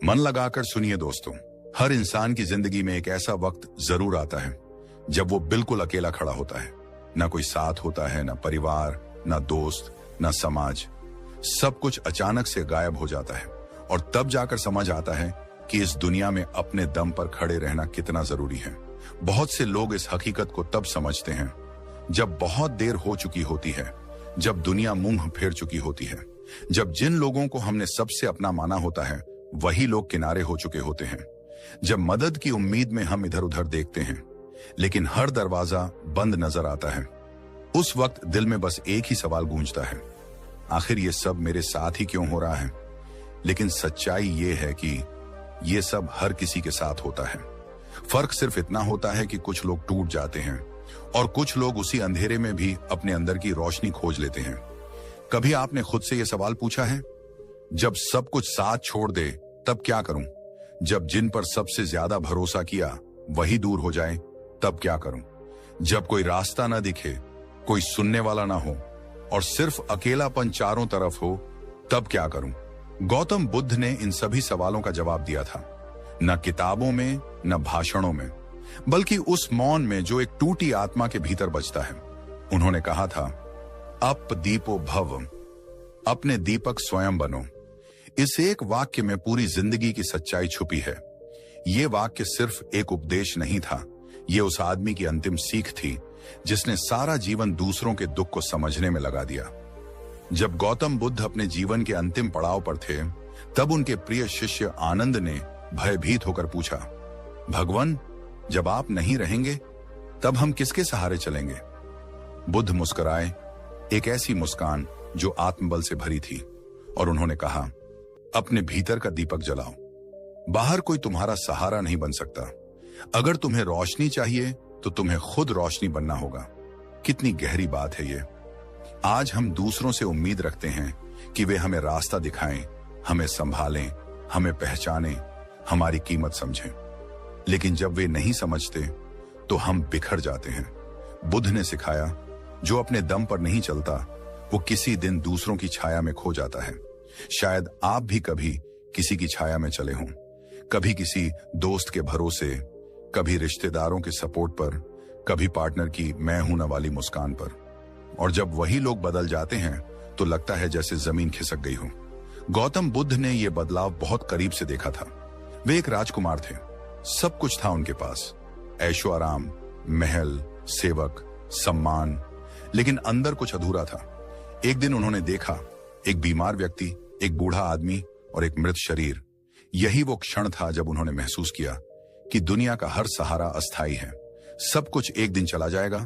मन लगाकर सुनिए दोस्तों, हर इंसान की जिंदगी में एक ऐसा वक्त जरूर आता है जब वो बिल्कुल अकेला खड़ा होता है। ना कोई साथ होता है, ना परिवार, ना दोस्त, ना समाज। सब कुछ अचानक से गायब हो जाता है और तब जाकर समझ आता है कि इस दुनिया में अपने दम पर खड़े रहना कितना जरूरी है। बहुत से लोग इस हकीकत को तब समझते हैं जब बहुत देर हो चुकी होती है, जब दुनिया मुंह फेर चुकी होती है, जब जिन लोगों को हमने सबसे अपना माना होता है वही लोग किनारे हो चुके होते हैं, जब मदद की उम्मीद में हम इधर उधर देखते हैं लेकिन हर दरवाजा बंद नजर आता है। उस वक्त दिल में बस एक ही सवाल गूंजता है, आखिर ये सब मेरे साथ ही क्यों हो रहा है। लेकिन सच्चाई ये है कि ये सब हर किसी के साथ होता है। फर्क सिर्फ इतना होता है कि कुछ लोग टूट जाते हैं और कुछ लोग उसी अंधेरे में भी अपने अंदर की रोशनी खोज लेते हैं। कभी आपने खुद से यह सवाल पूछा है, जब सब कुछ साथ छोड़ दे तब क्या करूं? जब जिन पर सबसे ज्यादा भरोसा किया वही दूर हो जाए तब क्या करूं? जब कोई रास्ता ना दिखे, कोई सुनने वाला ना हो और सिर्फ अकेलापन चारों तरफ हो तब क्या करूं? गौतम बुद्ध ने इन सभी सवालों का जवाब दिया था, न किताबों में, न भाषणों में, बल्कि उस मौन में जो एक टूटी आत्मा के भीतर बजता है। उन्होंने कहा था, अप दीपो भव, अपने दीपक स्वयं बनो। इस एक वाक्य में पूरी जिंदगी की सच्चाई छुपी है। ये वाक्य सिर्फ एक उपदेश नहीं था, ये उस आदमी की अंतिम सीख थी जिसने सारा जीवन दूसरों के दुख को समझने में लगा दिया। जब गौतम बुद्ध अपने जीवन के अंतिम पड़ाव पर थे तब उनके प्रिय शिष्य आनंद ने भयभीत होकर पूछा, भगवान, जब आप नहीं रहेंगे तब हम किसके सहारे चलेंगे? बुद्ध मुस्कुराए, एक ऐसी मुस्कान जो आत्मबल से भरी थी, और उन्होंने कहा, अपने भीतर का दीपक जलाओ। बाहर कोई तुम्हारा सहारा नहीं बन सकता। अगर तुम्हें रोशनी चाहिए तो तुम्हें खुद रोशनी बनना होगा। कितनी गहरी बात है ये। आज हम दूसरों से उम्मीद रखते हैं कि वे हमें रास्ता दिखाएं, हमें संभालें, हमें पहचानें, हमारी कीमत समझें। लेकिन जब वे नहीं समझते तो हम बिखर जाते हैं। बुद्ध ने सिखाया, जो अपने दम पर नहीं चलता वो किसी दिन दूसरों की छाया में खो जाता है। शायद आप भी कभी किसी की छाया में चले हों, कभी किसी दोस्त के भरोसे, कभी रिश्तेदारों के सपोर्ट पर, कभी पार्टनर की मैं हूं ना वाली मुस्कान पर। और जब वही लोग बदल जाते हैं तो लगता है जैसे जमीन खिसक गई हो। गौतम बुद्ध ने यह बदलाव बहुत करीब से देखा था। वे एक राजकुमार थे, सब कुछ था उनके पास, ऐशो आराम, महल, सेवक, सम्मान, लेकिन अंदर कुछ अधूरा था। एक दिन उन्होंने देखा, एक बीमार व्यक्ति, एक बूढ़ा आदमी और एक मृत शरीर। यही वो क्षण था जब उन्होंने महसूस किया कि दुनिया का हर सहारा अस्थायी है। सब कुछ एक दिन चला जाएगा,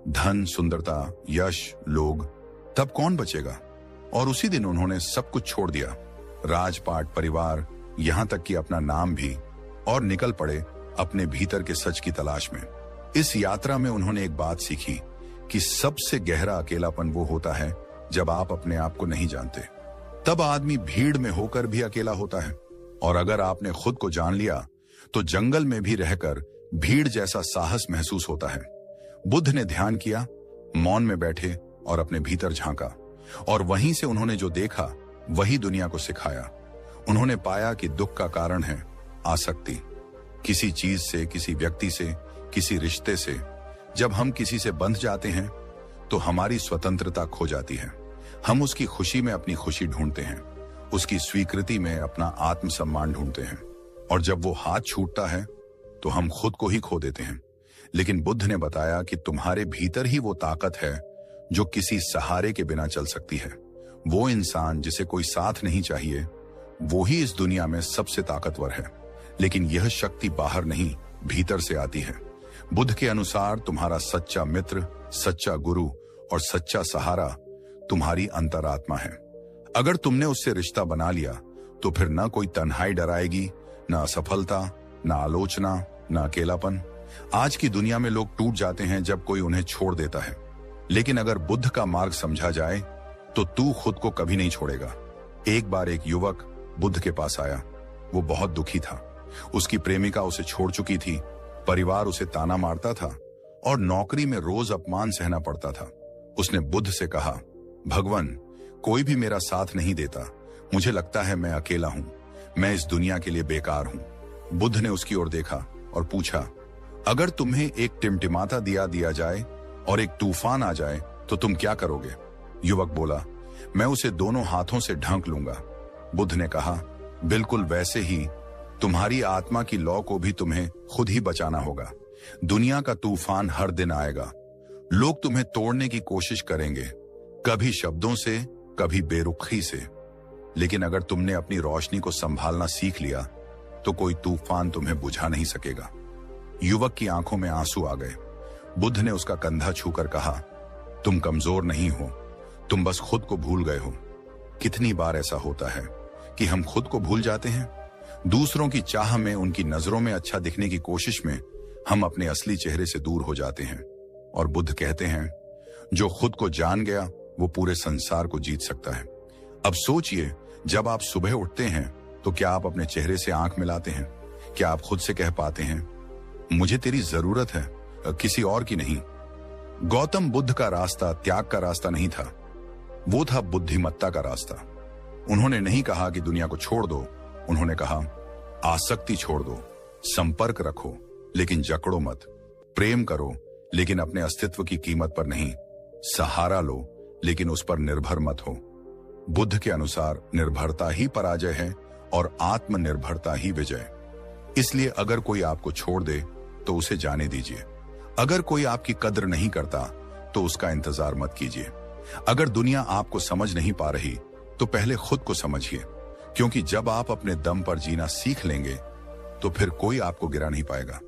धन, सुंदरता, यश, लोग, तब कौन बचेगा? और उसी दिन उन्होंने सब कुछ छोड़ दिया, राजपाट, परिवार, यहां तक कि अपना नाम भी, और निकल पड़े अपने भीतर के सच की तलाश में। इस यात्रा में उन्होंने एक बात सीखी कि सबसे गहरा अकेलापन वो होता है जब आप अपने आप को नहीं जानते। तब आदमी भीड़ में होकर भी अकेला होता है, और अगर आपने खुद को जान लिया तो जंगल में भी रहकर भीड़ जैसा साहस महसूस होता है। बुद्ध ने ध्यान किया, मौन में बैठे और अपने भीतर झांका, और वहीं से उन्होंने जो देखा वही दुनिया को सिखाया। उन्होंने पाया कि दुख का कारण है आसक्ति, किसी चीज से, किसी व्यक्ति से, किसी रिश्ते से। जब हम किसी से बंध जाते हैं तो हमारी स्वतंत्रता खो जाती है। हम उसकी खुशी में अपनी खुशी ढूंढते हैं, उसकी स्वीकृति में अपना आत्मसम्मान ढूंढते हैं, और जब वो हाथ छूटता है तो हम खुद को ही खो देते हैं। लेकिन बुद्ध ने बताया कि तुम्हारे भीतर ही वो ताकत है जो किसी सहारे के बिना चल सकती है। वो इंसान जिसे कोई साथ नहीं चाहिए, वो ही इस दुनिया में सबसे ताकतवर है। लेकिन यह शक्ति बाहर नहीं, भीतर से आती है। बुद्ध के अनुसार तुम्हारा सच्चा मित्र, सच्चा गुरु और सच्चा सहारा तुम्हारी अंतरात्मा है। अगर तुमने उससे रिश्ता बना लिया तो फिर ना कोई तन्हाई डराएगी, ना असफलता, ना आलोचना, ना अकेलापन। आज की दुनिया में लोग टूट जाते हैं जब कोई उन्हें छोड़ देता है, लेकिन अगर बुद्ध का मार्ग समझा जाए तो तू खुद को कभी नहीं छोड़ेगा। एक बार एक युवक बुद्ध के पास आया। वो बहुत दुखी था। उसकी प्रेमिका उसे छोड़ चुकी थी, परिवार उसे ताना मारता था और नौकरी में रोज अपमान सहना पड़ता था। उसने बुद्ध से कहा, भगवान, कोई भी मेरा साथ नहीं देता, मुझे लगता है मैं अकेला हूं। मैं इस दुनिया के लिए बेकार हूं। बुद्ध ने उसकी ओर देखा और पूछा, अगर तुम्हें एक टिमटिमाता दिया जाए और एक तूफान आ जाए तो तुम क्या करोगे? युवक बोला, मैं उसे दोनों हाथों से ढंक लूंगा। बुद्ध ने कहा, बिल्कुल वैसे ही तुम्हारी आत्मा की लौ को भी तुम्हें खुद ही बचाना होगा। दुनिया का तूफान हर दिन आएगा। लोग तुम्हें तोड़ने की कोशिश करेंगे, कभी शब्दों से, कभी बेरुखी से। लेकिन अगर तुमने अपनी रोशनी को संभालना सीख लिया तो कोई तूफान तुम्हें बुझा नहीं सकेगा। युवक की आंखों में आंसू आ गए। बुद्ध ने उसका कंधा छूकर कहा, तुम कमजोर नहीं हो, तुम बस खुद को भूल गए हो। कितनी बार ऐसा होता है कि हम खुद को भूल जाते हैं। दूसरों की चाह में, उनकी नजरों में अच्छा दिखने की कोशिश में हम अपने असली चेहरे से दूर हो जाते हैं। और बुद्ध कहते हैं, जो खुद को जान गया वो पूरे संसार को जीत सकता है। अब सोचिए, जब आप सुबह उठते हैं तो क्या आप अपने चेहरे से आंख मिलाते हैं? क्या आप खुद से कह पाते हैं, मुझे तेरी जरूरत है, किसी और की नहीं? गौतम बुद्ध का रास्ता त्याग का रास्ता नहीं था, वो था बुद्धिमत्ता का रास्ता। उन्होंने नहीं कहा कि दुनिया को छोड़ दो, उन्होंने कहा, आसक्ति छोड़ दो, संपर्क रखो लेकिन जकड़ो मत, प्रेम करो लेकिन अपने अस्तित्व की कीमत पर नहीं, सहारा लो लेकिन उस पर निर्भर मत हो। बुद्ध के अनुसार निर्भरता ही पराजय है और आत्मनिर्भरता ही विजय। इसलिए अगर कोई आपको छोड़ दे तो उसे जाने दीजिए। अगर कोई आपकी कद्र नहीं करता तो उसका इंतजार मत कीजिए। अगर दुनिया आपको समझ नहीं पा रही तो पहले खुद को समझिए, क्योंकि जब आप अपने दम पर जीना सीख लेंगे तो फिर कोई आपको गिरा नहीं पाएगा।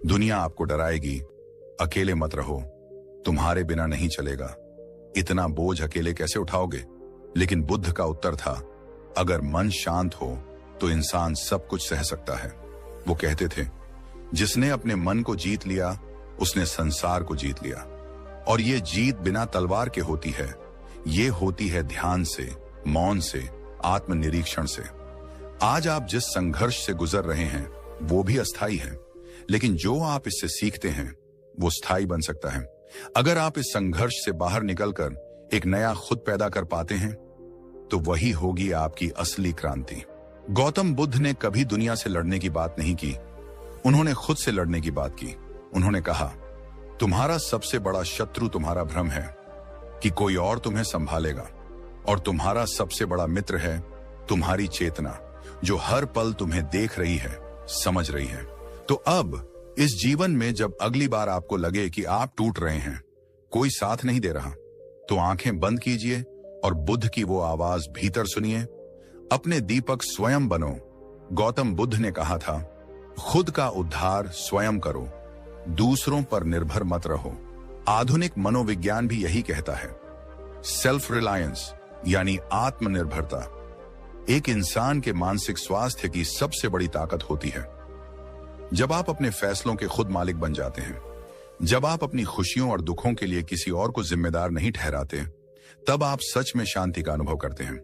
दुनिया आपको डराएगी, अकेले मत रहो, तुम्हारे बिना नहीं चलेगा, इतना बोझ अकेले कैसे उठाओगे? लेकिन बुद्ध का उत्तर था, अगर मन शांत हो तो इंसान सब कुछ सह सकता है। वो कहते थे, जिसने अपने मन को जीत लिया उसने संसार को जीत लिया। और ये जीत बिना तलवार के होती है, ये होती है ध्यान से, मौन से, आत्मनिरीक्षण से। आज आप जिस संघर्ष से गुजर रहे हैं वो भी अस्थाई है, लेकिन जो आप इससे सीखते हैं वो स्थायी बन सकता है। अगर आप इस संघर्ष से बाहर निकलकर एक नया खुद पैदा कर पाते हैं तो वही होगी आपकी असली क्रांति। गौतम बुद्ध ने कभी दुनिया से लड़ने की बात नहीं की, उन्होंने खुद से लड़ने की बात की। उन्होंने कहा, तुम्हारा सबसे बड़ा शत्रु तुम्हारा भ्रम है कि कोई और तुम्हें संभालेगा, और तुम्हारा सबसे बड़ा मित्र है तुम्हारी चेतना, जो हर पल तुम्हें देख रही है, समझ रही है। तो अब इस जीवन में जब अगली बार आपको लगे कि आप टूट रहे हैं, कोई साथ नहीं दे रहा, तो आंखें बंद कीजिए और बुद्ध की वो आवाज भीतर सुनिए, अपने दीपक स्वयं बनो। गौतम बुद्ध ने कहा था, खुद का उद्धार स्वयं करो, दूसरों पर निर्भर मत रहो। आधुनिक मनोविज्ञान भी यही कहता है। सेल्फ रिलायंस यानी आत्मनिर्भरता एक इंसान के मानसिक स्वास्थ्य की सबसे बड़ी ताकत होती है। जब आप अपने फैसलों के खुद मालिक बन जाते हैं, जब आप अपनी खुशियों और दुखों के लिए किसी और को जिम्मेदार नहीं ठहराते, तब आप सच में शांति का अनुभव करते हैं।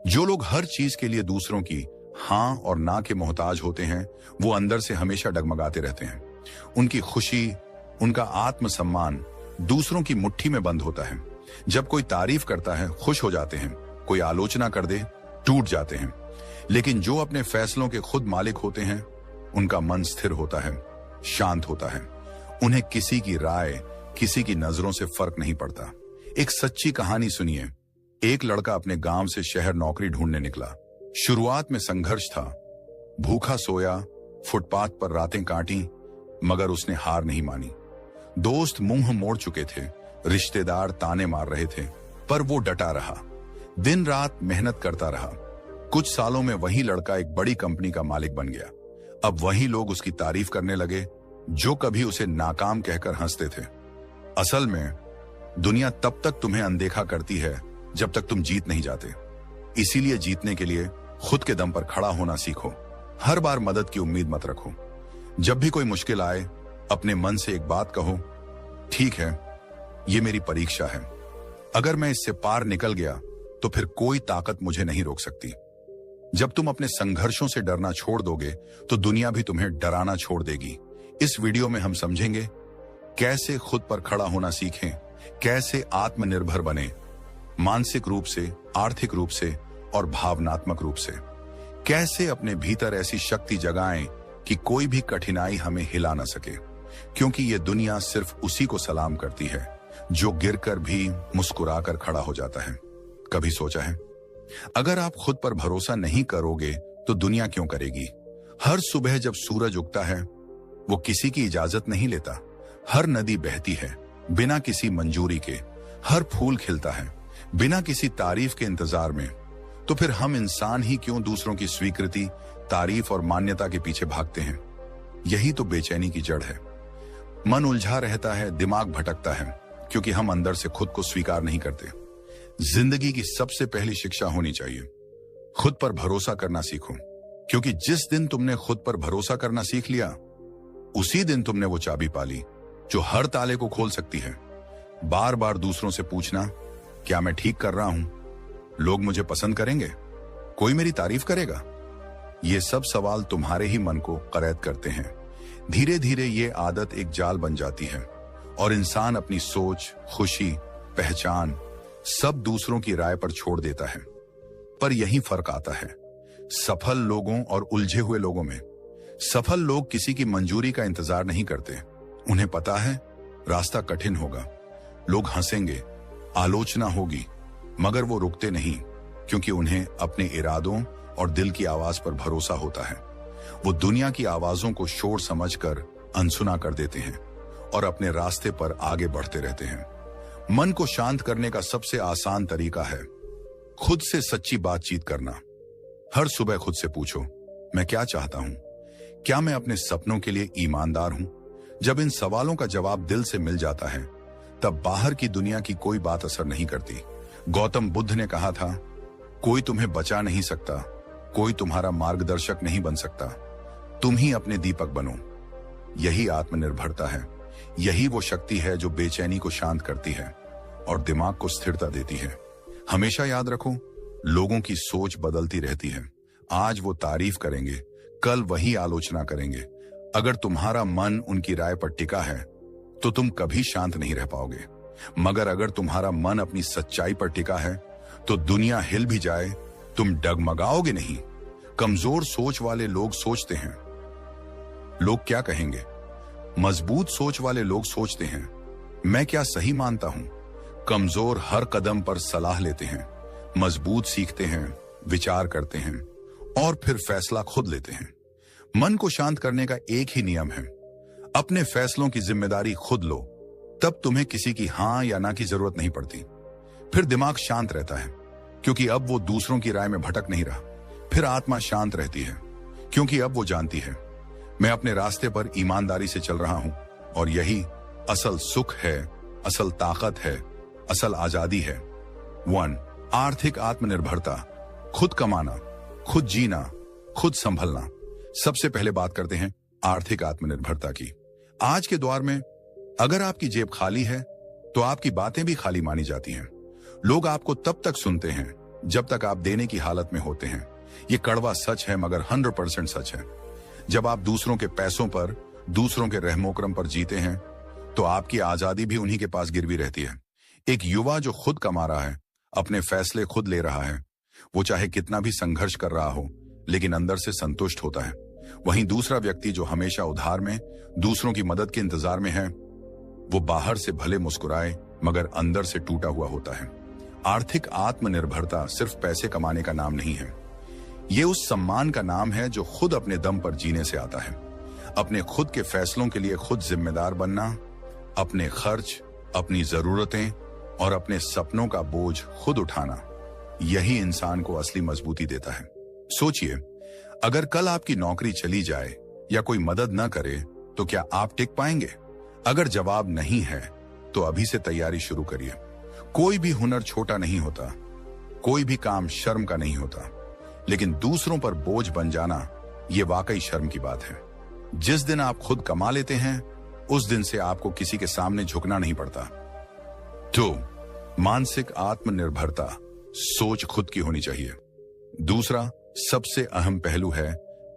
जो लोग हर चीज के लिए दूसरों की हां और ना के मोहताज होते हैं, वो अंदर से हमेशा डगमगाते रहते हैं। उनकी खुशी, उनका आत्मसम्मान दूसरों की मुट्ठी में बंद होता है। जब कोई तारीफ करता है, खुश हो जाते हैं, कोई आलोचना कर दे, टूट जाते हैं। लेकिन जो अपने फैसलों के खुद मालिक होते हैं, उनका मन स्थिर होता है, शांत होता है। उन्हें किसी की राय, किसी की नजरों से फर्क नहीं पड़ता। एक सच्ची कहानी सुनिए। एक लड़का अपने गांव से शहर नौकरी ढूंढने निकला। शुरुआत में संघर्ष था, भूखा सोया, फुटपाथ पर रातें काटी, मगर उसने हार नहीं मानी। दोस्त मुंह मोड़ चुके थे, रिश्तेदार ताने मार रहे थे, पर वो डटा रहा, दिन रात मेहनत करता रहा। कुछ सालों में वही लड़का एक बड़ी कंपनी का मालिक बन गया। अब वही लोग उसकी तारीफ करने लगे जो कभी उसे नाकाम कहकर हंसते थे। असल में दुनिया तब तक तुम्हें अनदेखा करती है जब तक तुम जीत नहीं जाते। इसीलिए जीतने के लिए खुद के दम पर खड़ा होना सीखो। हर बार मदद की उम्मीद मत रखो। जब भी कोई मुश्किल आए, अपने मन से एक बात कहो, ठीक है, ये मेरी परीक्षा है। अगर मैं इससे पार निकल गया तो फिर कोई ताकत मुझे नहीं रोक सकती। जब तुम अपने संघर्षों से डरना छोड़ दोगे तो दुनिया भी तुम्हें डराना छोड़ देगी। इस वीडियो में हम समझेंगे कैसे खुद पर खड़ा होना सीखें, कैसे आत्मनिर्भर बने, मानसिक रूप से, आर्थिक रूप से और भावनात्मक रूप से। कैसे अपने भीतर ऐसी शक्ति जगाएं कि कोई भी कठिनाई हमें हिला न सके, क्योंकि ये दुनिया सिर्फ उसी को सलाम करती है जो गिरकर भी मुस्कुराकर खड़ा हो जाता है। कभी सोचा है, अगर आप खुद पर भरोसा नहीं करोगे तो दुनिया क्यों करेगी? हर सुबह जब सूरज उगता है वो किसी की इजाजत नहीं लेता। हर नदी बहती है बिना किसी मंजूरी के। हर फूल खिलता है बिना किसी तारीफ के इंतजार में। तो फिर हम इंसान ही क्यों दूसरों की स्वीकृति, तारीफ और मान्यता के पीछे भागते हैं? यही तो बेचैनी की जड़ है। मन उलझा रहता है, दिमाग भटकता है, क्योंकि हम अंदर से खुद को स्वीकार नहीं करते। जिंदगी की सबसे पहली शिक्षा होनी चाहिए, खुद पर भरोसा करना सीखो, क्योंकि जिस दिन तुमने खुद पर भरोसा करना सीख लिया उसी दिन तुमने वो चाबी पाली जो हर ताले को खोल सकती है। बार बार दूसरों से पूछना, क्या मैं ठीक कर रहा हूं? लोग मुझे पसंद करेंगे? कोई मेरी तारीफ करेगा? ये सब सवाल तुम्हारे ही मन को कैद करते हैं। धीरे धीरे ये आदत एक जाल बन जाती है और इंसान अपनी सोच, खुशी, पहचान सब दूसरों की राय पर छोड़ देता है। पर यही फर्क आता है सफल लोगों और उलझे हुए लोगों में। सफल लोग किसी की मंजूरी का इंतजार नहीं करते। उन्हें पता है रास्ता कठिन होगा, लोग हंसेंगे, आलोचना होगी, मगर वो रुकते नहीं, क्योंकि उन्हें अपने इरादों और दिल की आवाज पर भरोसा होता है। वो दुनिया की आवाजों को शोर समझकर अनसुना कर देते हैं और अपने रास्ते पर आगे बढ़ते रहते हैं। मन को शांत करने का सबसे आसान तरीका है खुद से सच्ची बातचीत करना। हर सुबह खुद से पूछो, मैं क्या चाहता हूं? क्या मैं अपने सपनों के लिए ईमानदार हूं? जब इन सवालों का जवाब दिल से मिल जाता है तब बाहर की दुनिया की कोई बात असर नहीं करती। गौतम बुद्ध ने कहा था, कोई तुम्हें बचा नहीं सकता, कोई तुम्हारा मार्गदर्शक नहीं बन सकता, तुम ही अपने दीपक बनो। यही आत्मनिर्भरता है। यही वो शक्ति है जो बेचैनी को शांत करती है और दिमाग को स्थिरता देती है। हमेशा याद रखो, लोगों की सोच बदलती रहती है। आज वो तारीफ करेंगे, कल वही आलोचना करेंगे। अगर तुम्हारा मन उनकी राय पर टिका है तो तुम कभी शांत नहीं रह पाओगे, मगर अगर तुम्हारा मन अपनी सच्चाई पर टिका है तो दुनिया हिल भी जाए तुम डगमगाओगे नहीं। कमजोर सोच वाले लोग सोचते हैं, लोग क्या कहेंगे? मजबूत सोच वाले लोग सोचते हैं, मैं क्या सही मानता हूं? कमजोर हर कदम पर सलाह लेते हैं, मजबूत सीखते हैं, विचार करते हैं और फिर फैसला खुद लेते हैं। मन को शांत करने का एक ही नियम है, अपने फैसलों की जिम्मेदारी खुद लो, तब तुम्हें किसी की हां या ना की जरूरत नहीं पड़ती। फिर दिमाग शांत रहता है, क्योंकि अब वो दूसरों की राय में भटक नहीं रहा। फिर आत्मा शांत रहती है, क्योंकि अब वो जानती है मैं अपने रास्ते पर ईमानदारी से चल रहा हूं और यही असल सुख है, असल ताकत है, असल आजादी है। 1. आर्थिक आत्मनिर्भरता। खुद कमाना, खुद जीना, खुद संभलना। सबसे पहले बात करते हैं आर्थिक आत्मनिर्भरता की। आज के दौर में अगर आपकी जेब खाली है तो आपकी बातें भी खाली मानी जाती हैं। लोग आपको तब तक सुनते हैं जब तक आप देने की हालत में होते हैं। ये कड़वा सच है, मगर 100% सच है। जब आप दूसरों के पैसों पर, दूसरों के रहमोकरम पर जीते हैं तो आपकी आजादी भी उन्हीं के पास गिरवी रहती है। एक युवा जो खुद कमा रहा है, अपने फैसले खुद ले रहा है, वो चाहे कितना भी संघर्ष कर रहा हो लेकिन अंदर से संतुष्ट होता है। वहीं दूसरा व्यक्ति जो हमेशा उधार में, दूसरों की मदद के इंतजार में है, वो बाहर से भले मुस्कुराए मगर अंदर से टूटा हुआ होता है। आर्थिक आत्मनिर्भरता सिर्फ पैसे कमाने का नाम नहीं है, ये उस सम्मान का नाम है जो खुद अपने दम पर जीने से आता है। अपने खुद के फैसलों के लिए खुद जिम्मेदार बनना, अपने खर्च, अपनी जरूरतें और अपने सपनों का बोझ खुद उठाना, यही इंसान को असली मजबूती देता है। सोचिए, अगर कल आपकी नौकरी चली जाए या कोई मदद न करे तो क्या आप टिक पाएंगे? अगर जवाब नहीं है तो अभी से तैयारी शुरू करिए। कोई भी हुनर छोटा नहीं होता, कोई भी काम शर्म का नहीं होता, लेकिन दूसरों पर बोझ बन जाना ये वाकई शर्म की बात है। जिस दिन आप खुद कमा लेते हैं उस दिन से आपको किसी के सामने झुकना नहीं पड़ता। तो मानसिक आत्मनिर्भरता, सोच खुद की होनी चाहिए। दूसरा सबसे अहम पहलू है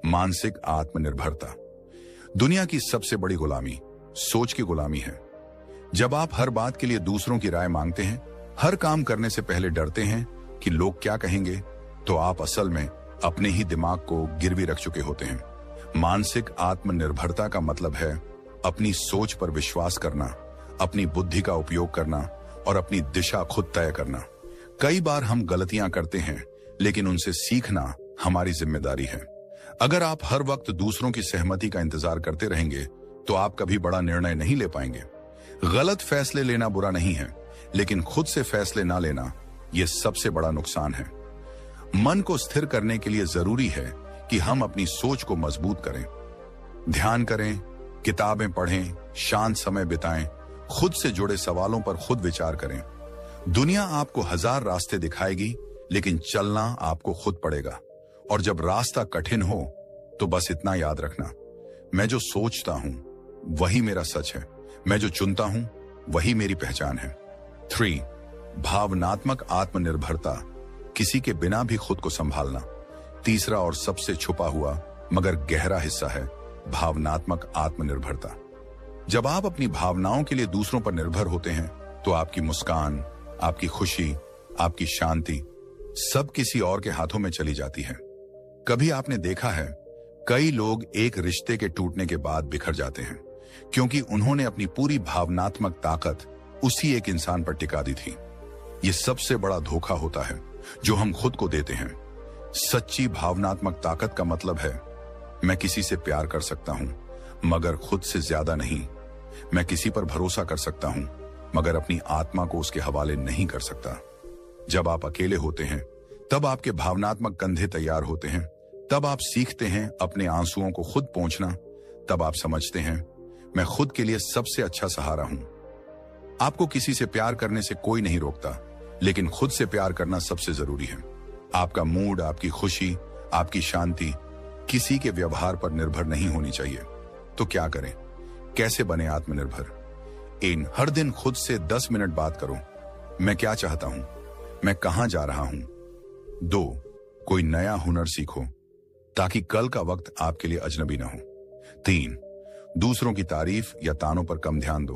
मानसिक आत्मनिर्भरता। दुनिया की सबसे बड़ी गुलामी सोच की गुलामी है। जब आप हर बात के लिए दूसरों की राय मांगते हैं, हर काम करने से पहले डरते हैं कि लोग क्या कहेंगे, तो आप असल में अपने ही दिमाग को गिरवी रख चुके होते हैं। मानसिक आत्मनिर्भरता का मतलब है अपनी सोच पर विश्वास करना, अपनी बुद्धि का उपयोग करना और अपनी दिशा खुद तय करना। कई बार हम गलतियां करते हैं, लेकिन उनसे सीखना हमारी जिम्मेदारी है। अगर आप हर वक्त दूसरों की सहमति का इंतजार करते रहेंगे तो आप कभी बड़ा निर्णय नहीं ले पाएंगे। गलत फैसले लेना बुरा नहीं है, लेकिन खुद से फैसले ना लेना यह सबसे बड़ा नुकसान है। मन को स्थिर करने के लिए जरूरी है कि हम अपनी सोच को मजबूत करें, ध्यान करें, किताबें पढ़ें, शांत समय बिताएं, खुद से जुड़े सवालों पर खुद विचार करें। दुनिया आपको 1000 रास्ते दिखाएगी, लेकिन चलना आपको खुद पड़ेगा। और जब रास्ता कठिन हो तो बस इतना याद रखना, मैं जो सोचता हूं वही मेरा सच है, मैं जो चुनता हूं वही मेरी पहचान है। 3. भावनात्मक आत्मनिर्भरता, किसी के बिना भी खुद को संभालना। तीसरा और सबसे छुपा हुआ मगर गहरा हिस्सा है भावनात्मक आत्मनिर्भरता। जब आप अपनी भावनाओं के लिए दूसरों पर निर्भर होते हैं तो आपकी मुस्कान, आपकी खुशी, आपकी शांति सब किसी और के हाथों में चली जाती है। कभी आपने देखा है कई लोग एक रिश्ते के टूटने के बाद बिखर जाते हैं क्योंकि उन्होंने अपनी पूरी भावनात्मक ताकत उसी एक इंसान पर टिका दी थी। यह सबसे बड़ा धोखा होता है जो हम खुद को देते हैं। सच्ची भावनात्मक ताकत का मतलब है मैं किसी से प्यार कर सकता हूं मगर खुद से ज्यादा नहीं। मैं किसी पर भरोसा कर सकता हूं मगर अपनी आत्मा को उसके हवाले नहीं कर सकता। जब आप अकेले होते हैं तब आपके भावनात्मक कंधे तैयार होते हैं, तब आप सीखते हैं अपने आंसुओं को खुद पोंछना, तब आप समझते हैं मैं खुद के लिए सबसे अच्छा सहारा हूं। आपको किसी से प्यार करने से कोई नहीं रोकता, लेकिन खुद से प्यार करना सबसे जरूरी है। आपका मूड, आपकी खुशी, आपकी शांति किसी के व्यवहार पर निर्भर नहीं होनी चाहिए। तो क्या करें? कैसे बने आत्मनिर्भर? हर दिन खुद से 10 मिनट बात करो। मैं क्या चाहता हूं? मैं कहां जा रहा हूं? 2. कोई नया हुनर सीखो ताकि कल का वक्त आपके लिए अजनबी ना हो। 3. दूसरों की तारीफ या तानों पर कम ध्यान दो।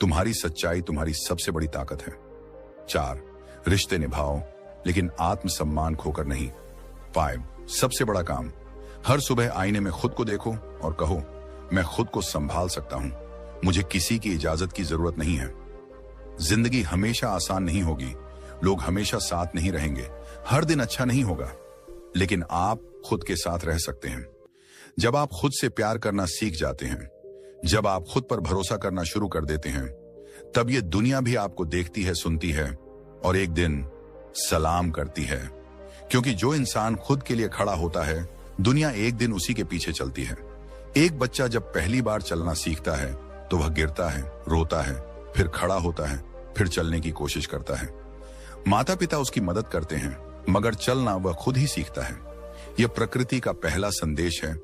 तुम्हारी सच्चाई तुम्हारी सबसे बड़ी ताकत है। 4. रिश्ते निभाओ लेकिन आत्मसम्मान खोकर नहीं। 5. सबसे बड़ा काम, हर सुबह आईने में खुद को देखो और कहो मैं खुद को संभाल सकता हूं, मुझे किसी की इजाजत की जरूरत नहीं है। जिंदगी हमेशा आसान नहीं होगी, लोग हमेशा साथ नहीं रहेंगे, हर दिन अच्छा नहीं होगा, लेकिन आप खुद के साथ रह सकते हैं। जब आप खुद से प्यार करना सीख जाते हैं, जब आप खुद पर भरोसा करना शुरू कर देते हैं, तब ये दुनिया भी आपको देखती है, सुनती है और एक दिन सलाम करती है। क्योंकि जो इंसान खुद के लिए खड़ा होता है, दुनिया एक दिन उसी के पीछे चलती है। एक बच्चा जब पहली बार चलना सीखता है तो वह गिरता है, रोता है, फिर खड़ा होता है, फिर चलने की कोशिश करता है। माता पिता उसकी मदद करते हैं, मगर चलना वह खुद ही सीखता है। यह प्रकृति का पहला संदेश है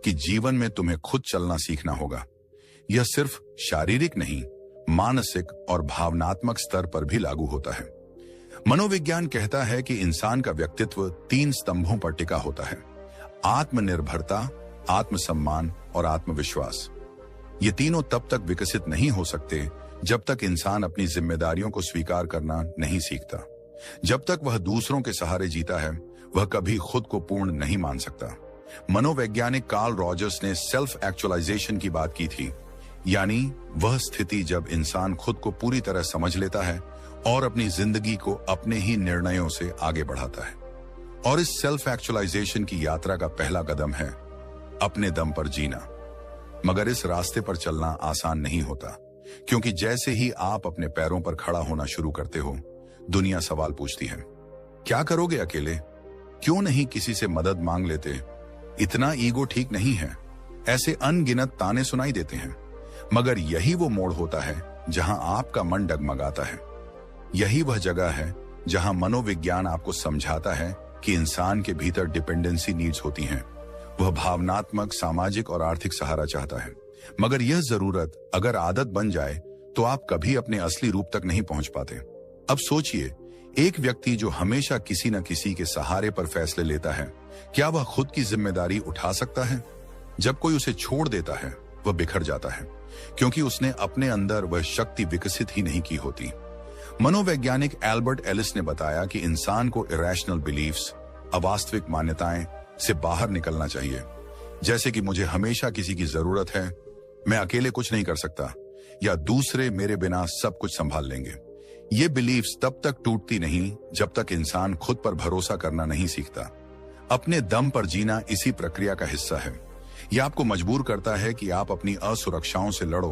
कि जीवन में तुम्हें खुद चलना सीखना होगा। यह सिर्फ शारीरिक नहीं, मानसिक और भावनात्मक स्तर पर भी लागू होता है। मनोविज्ञान कहता है कि इंसान का व्यक्तित्व 3 स्तंभों पर टिका होता है: आत्मनिर्भरता, आत्मसम्मान और आत्मविश्वास। ये तीनों तब तक विकसित नहीं हो सकते जब तक इंसान अपनी जिम्मेदारियों को स्वीकार करना नहीं सीखता। जब तक वह दूसरों के सहारे जीता है, वह कभी खुद को पूर्ण नहीं मान सकता। मनोवैज्ञानिक कार्ल रॉजर्स ने सेल्फ एक्चुअलाइजेशन की बात की थी, यानी वह स्थिति जब इंसान खुद को पूरी तरह समझ लेता है और अपनी जिंदगी को अपने ही निर्णयों से आगे बढ़ाता है। और इस सेल्फ एक्चुअलाइजेशन की यात्रा का पहला कदम है अपने दम पर जीना। मगर इस रास्ते पर चलना आसान नहीं होता, क्योंकि जैसे ही आप अपने पैरों पर खड़ा होना शुरू करते हो, दुनिया सवाल पूछती है, क्या करोगे अकेले? क्यों नहीं किसी से मदद मांग लेते? इतना ईगो ठीक नहीं है। ऐसे अनगिनत ताने सुनाई देते हैं। मगर यही वो मोड़ होता है जहां आपका मन डगमगाता है। यही वह जगह है जहां मनोविज्ञान आपको समझाता है कि इंसान के भीतर डिपेंडेंसी नीड्स होती हैं। वह भावनात्मक, सामाजिक और आर्थिक सहारा चाहता है। मगर यह जरूरत अगर आदत बन जाए तो आप कभी अपने असली रूप तक नहीं पहुंच पाते। अब सोचिए, एक व्यक्ति जो हमेशा किसी न किसी के सहारे पर फैसले लेता है, क्या वह खुद की जिम्मेदारी उठा सकता है? जब कोई उसे छोड़ देता है, वह बिखर जाता है, क्योंकि उसने अपने अंदर वह शक्ति विकसित ही नहीं की होती। मनोवैज्ञानिक एल्बर्ट एलिस ने बताया कि इंसान को इरेशनल बिलीफ्स, अवास्तविक मान्यताएं से बाहर निकलना चाहिए, जैसे कि मुझे हमेशा किसी की जरूरत है, मैं अकेले कुछ नहीं कर सकता, या दूसरे मेरे बिना सब कुछ संभाल लेंगे। ये बिलीफ्स तब तक टूटती नहीं जब तक इंसान खुद पर भरोसा करना नहीं सीखता। अपने दम पर जीना इसी प्रक्रिया का हिस्सा है। यह आपको मजबूर करता है कि आप अपनी असुरक्षाओं से लड़ो,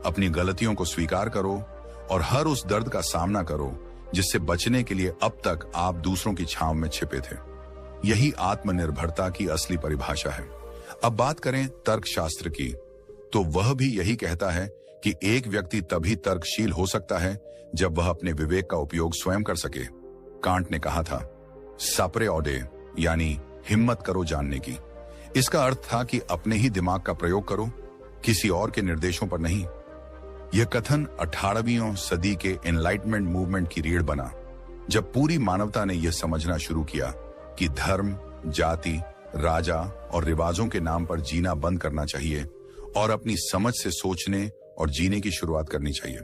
अपनी गलतियों को स्वीकार करो और हर उस दर्द का सामना करो जिससे बचने के लिए अब तक आप दूसरों की छांव में छिपे थे। यही आत्मनिर्भरता की असली परिभाषा है। अब बात करें तर्कशास्त्र की, तो वह भी यही कहता है कि एक व्यक्ति तभी तर्कशील हो सकता है जब वह अपने विवेक का उपयोग स्वयं कर सके। कांट ने कहा था, सापरे ऑडे, यानी हिम्मत करो जानने की। इसका अर्थ था कि अपने ही दिमाग का प्रयोग करो, किसी और के निर्देशों पर नहीं। यह कथन 18वीं सदी के एनलाइटमेंट मूवमेंट की रीढ़ बना, जब पूरी मानवता ने यह समझना शुरू किया कि धर्म, जाति, राजा और रिवाजों के नाम पर जीना बंद करना चाहिए और अपनी समझ से सोचने और जीने की शुरुआत करनी चाहिए।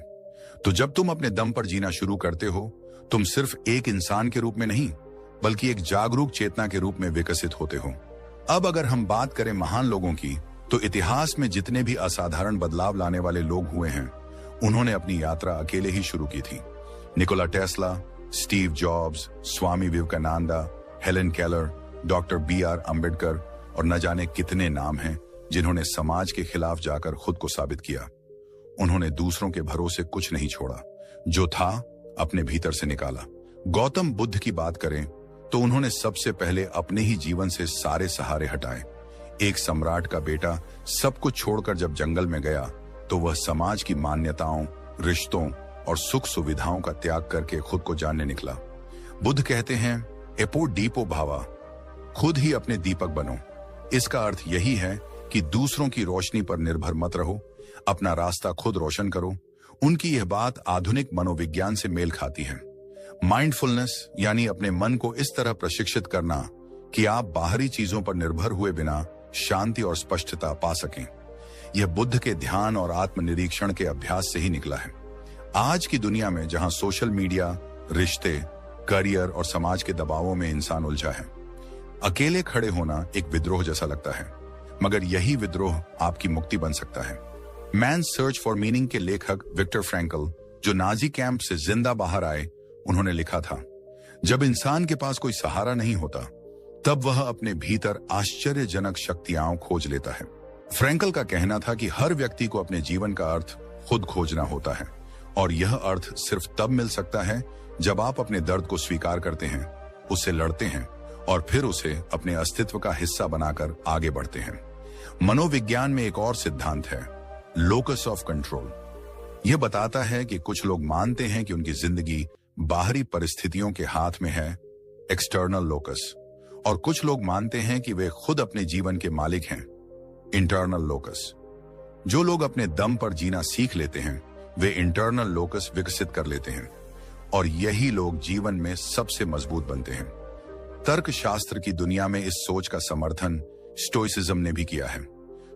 तो जब तुम अपने दम पर जीना शुरू करते हो, तुम सिर्फ एक इंसान के रूप में नहीं, बल्कि एक जागरूक चेतना के रूप में विकसित होते हो। अब अगर हम बात करें महान लोगों की, तो इतिहास में जितने भी असाधारण बदलाव लाने वाले लोग हुए हैं, उन्होंने अपनी यात्रा अकेले ही शुरू की थी। Nikola Tesla, Steve Jobs, Swami Vivekananda, Helen Keller, doctor BR Ambedkar और न जाने कितने नाम हैं जिन्होंने समाज के खिलाफ जाकर खुद को साबित किया। उन्होंने दूसरों के भरोसे कुछ नहीं छोड़ा, जो था अपने भीतर से निकाला। गौतम बुद्ध की बात करें तो उन्होंने सबसे पहले अपने ही जीवन से सारे सहारे हटाए। एक सम्राट का बेटा सब कुछ छोड़कर जब जंगल में गया, तो वह समाज की मान्यताओं, रिश्तों और सुख सुविधाओं का त्याग करके खुद को जानने निकला। बुद्ध कहते हैं, एपो डीपो भावा, खुद ही अपने दीपक बनो। इसका अर्थ यही है कि दूसरों की रोशनी पर निर्भर मत रहो, अपना रास्ता खुद रोशन करो। उनकी यह बात आधुनिक मनोविज्ञान से मेल खाती है। माइंडफुलनेस यानी अपने मन को इस तरह प्रशिक्षित करना कि आप बाहरी चीजों पर निर्भर हुए बिना शांति और स्पष्टता पा सकें। यह बुद्ध के ध्यान और आत्मनिरीक्षण के अभ्यास से ही निकला है। आज की दुनिया में जहां सोशल मीडिया, रिश्ते, करियर और समाज के दबावों में इंसान उलझा है, अकेले खड़े होना एक विद्रोह जैसा लगता है, मगर यही विद्रोह आपकी मुक्ति बन सकता है। मैन सर्च फॉर मीनिंग के लेखक विक्टर फ्रैंकल, जो नाजी कैंप से जिंदा बाहर आए, उन्होंने लिखा था, जब इंसान के पास कोई सहारा नहीं होता, तब वह अपने भीतर आश्चर्यजनक शक्तियां खोज लेता है। फ्रैंकल का कहना था कि हर व्यक्ति को अपने जीवन का अर्थ खुद खोजना होता है, और यह अर्थ सिर्फ तब मिल सकता है जब आप अपने दर्द को स्वीकार करते हैं, उससे लड़ते हैं और फिर उसे अपने अस्तित्व का हिस्सा बनाकर आगे बढ़ते हैं। मनोविज्ञान में एक और सिद्धांत है, लोकस ऑफ कंट्रोल। यह बताता है कि कुछ लोग मानते हैं कि उनकी जिंदगी बाहरी परिस्थितियों के हाथ में है, एक्सटर्नल लोकस, और कुछ लोग मानते हैं कि वे खुद अपने जीवन के मालिक हैं, इंटरनल लोकस। जो लोग अपने दम पर जीना सीख लेते हैं, वे इंटरनल लोकस विकसित कर लेते हैं, और यही लोग जीवन में सबसे मजबूत बनते हैं। तर्कशास्त्र की दुनिया में इस सोच का समर्थन स्टोइसिज्म ने भी किया है।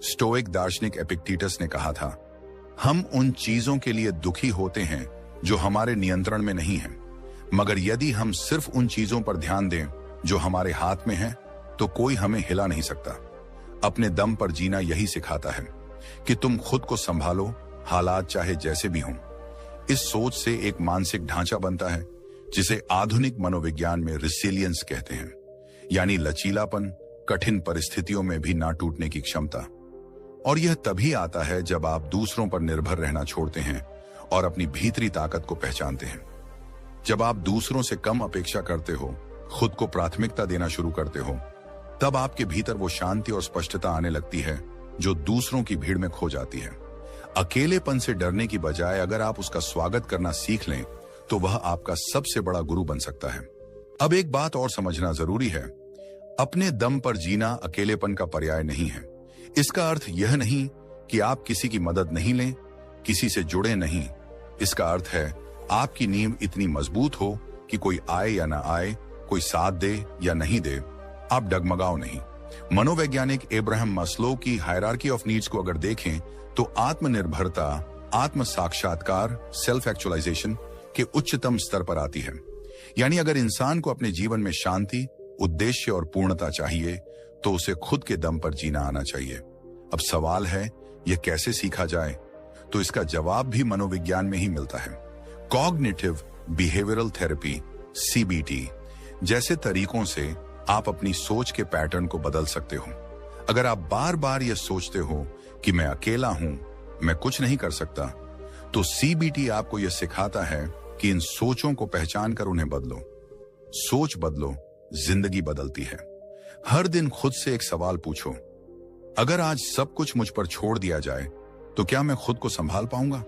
स्टोइक दार्शनिक एपिक्टेटस ने कहा था, हम उन चीजों के लिए दुखी होते हैं जो हमारे नियंत्रण में नहीं है, मगर यदि हम सिर्फ उन चीजों पर ध्यान दें जो हमारे हाथ में हैं, तो कोई हमें हिला नहीं सकता। अपने दम पर जीना यही सिखाता है कि तुम खुद को संभालो, हालात चाहे जैसे भी हों। इस सोच से एक मानसिक ढांचा बनता है जिसे आधुनिक मनोविज्ञान में रिसिलियंस कहते हैं, यानी लचीलापन, कठिन परिस्थितियों में भी ना टूटने की क्षमता। और यह तभी आता है जब आप दूसरों पर निर्भर रहना छोड़ते हैं और अपनी भीतरी ताकत को पहचानते हैं। जब आप दूसरों से कम अपेक्षा करते हो, खुद को प्राथमिकता देना शुरू करते हो, तब आपके भीतर वो शांति और स्पष्टता आने लगती है जो दूसरों की भीड़ में खो जाती है। अकेलेपन से डरने की बजाय अगर आप उसका स्वागत करना सीख लें, तो वह आपका सबसे बड़ा गुरु बन सकता है। अब एक बात और समझना जरूरी है, अपने दम पर जीना अकेलेपन का पर्याय नहीं है। इसका अर्थ यह नहीं कि आप किसी की मदद नहीं लें, किसी से जुड़े नहीं। इसका अर्थ है आपकी नींव इतनी मजबूत हो कि कोई आए या ना आए, कोई साथ दे या नहीं दे, आप डगमगाओ नहीं। मनोवैज्ञानिक एब्राहम मास्लो की हायरार्की ऑफ नीड्स को अगर देखें, तो आत्मनिर्भरता, आत्म साक्षात्कार, सेल्फ एक्चुअलाइजेशन के उच्चतम स्तर पर आती है। यानी अगर इंसान को अपने जीवन में शांति, उद्देश्य और पूर्णता चाहिए तो उसे खुद के दम पर जीना आना चाहिए। अब सवाल है, यह कैसे सीखा जाए? तो इसका जवाब भी मनोविज्ञान में ही मिलता है। कॉग्निटिव बिहेवियरल थेरेपी, सीबीटी जैसे तरीकों से आप अपनी सोच के पैटर्न को बदल सकते हो। अगर आप बार बार यह सोचते हो कि मैं अकेला हूं, मैं कुछ नहीं कर सकता, तो सीबीटी आपको यह सिखाता है कि इन सोचों को पहचान कर उन्हें बदलो। सोच बदलो, जिंदगी बदलती है। हर दिन खुद से एक सवाल पूछो, अगर आज सब कुछ मुझ पर छोड़ दिया जाए तो क्या मैं खुद को संभाल पाऊंगा?